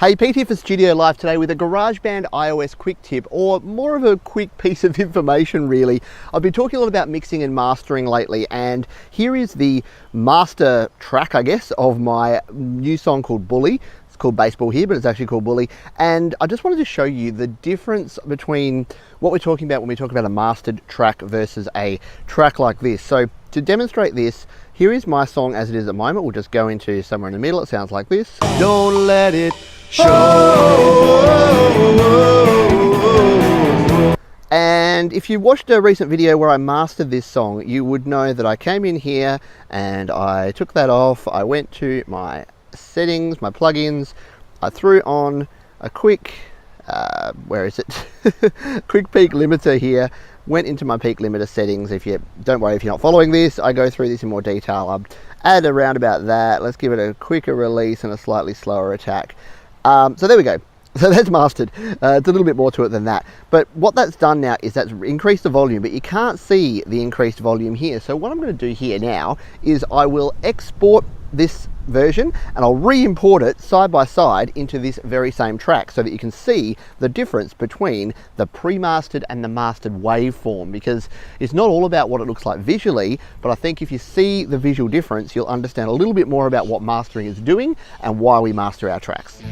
Hey, Pete here for Studio Live today with a GarageBand iOS quick tip, or more of a quick piece of information really. I've been talking a lot about mixing and mastering lately, and here is the master track, I guess, of my new song called Bully. It's called Baseball here, but it's actually called Bully. And I just wanted to show you the difference between what we're talking about when we talk about a mastered track versus a track like this. So to demonstrate this, here is my song as it is at the moment. We'll just go into somewhere in the middle. It sounds like this. Don't let it show. And if you watched a recent video where I mastered this song, you would know that I came in here and I took that off. I went to my settings, my plugins. I threw on a quick, where is it? Quick peak limiter here. Went into my peak limiter settings. Don't worry if you're not following this, I go through this in more detail. I'll add around about that. Let's give it a quicker release and a slightly slower attack. So there we go. So that's mastered. It's a little bit more to it than that. But what that's done now is that's increased the volume, but you can't see the increased volume here. So what I'm going to do here now is I will export this version and I'll re-import it side by side into this very same track so that you can see the difference between the pre-mastered and the mastered waveform, because it's not all about what it looks like visually, but I think if you see the visual difference, you'll understand a little bit more about what mastering is doing and why we master our tracks.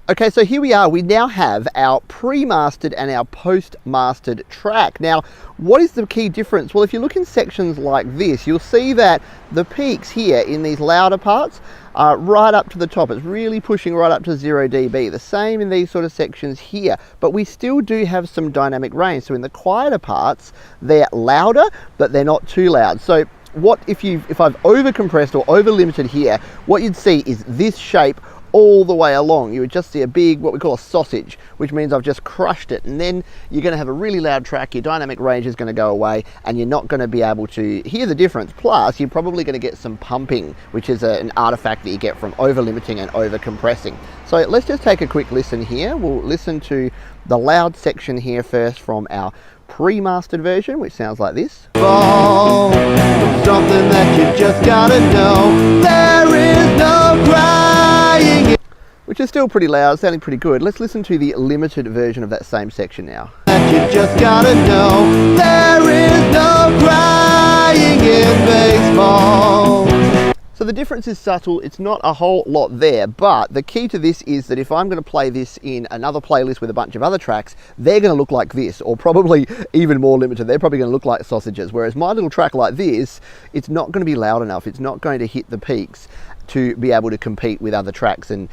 Okay, so here we are. We now have our pre-mastered and our post-mastered track. Now, what is the key difference? Well, if you look in sections like this, you'll see that the peaks here in these louder parts are right up to the top. It's really pushing right up to 0 dB. The same in these sort of sections here, but we still do have some dynamic range. So in the quieter parts, they're louder, but they're not too loud. So if I've over-compressed or over-limited here, what you'd see is this shape all the way along. You would just see a big, what we call a sausage, which means I've just crushed it, and then you're going to have a really loud track. Your dynamic range is going to go away and you're not going to be able to hear the difference. Plus, you're probably going to get some pumping, which is an artifact that you get from over limiting and over compressing. So let's just take a quick listen here. We'll listen to the loud section here first from our pre-mastered version, which sounds like this. Oh, something that you just gotta know. There is no crying, which is still pretty loud, sounding pretty good. Let's listen to the limited version of that same section now. That you just gotta know. There is no crying in baseball. So the difference is subtle. It's not a whole lot there, but the key to this is that if I'm going to play this in another playlist with a bunch of other tracks, they're going to look like this, or probably even more limited. They're probably going to look like sausages, whereas my little track like this, it's not going to be loud enough. It's not going to hit the peaks to be able to compete with other tracks and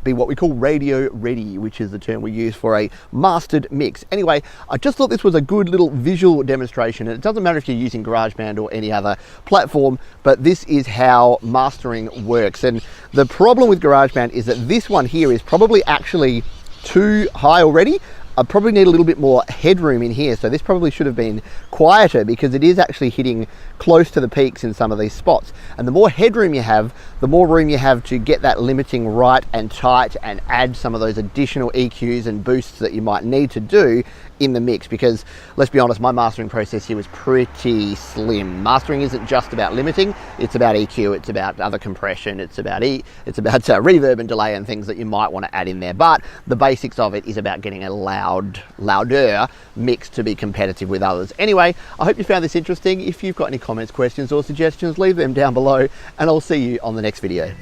be what we call radio ready, which is the term we use for a mastered mix. Anyway, I just thought this was a good little visual demonstration, and it doesn't matter if you're using GarageBand or any other platform, but this is how mastering works. And the problem with GarageBand is that this one here is probably actually too high already. I probably need a little bit more headroom in here, so this probably should have been quieter, because it is actually hitting close to the peaks in some of these spots. And the more headroom you have, the more room you have to get that limiting right and tight and add some of those additional EQs and boosts that you might need to do in the mix. Because let's be honest, my mastering process here was pretty slim. Mastering isn't just about limiting, it's about EQ, it's about other compression, it's about reverb and delay and things that you might want to add in there. But the basics of it is about getting a louder mix to be competitive with others. Anyway, I hope you found this interesting. If you've got any comments, questions or suggestions, leave them down below, and I'll see you on the next video.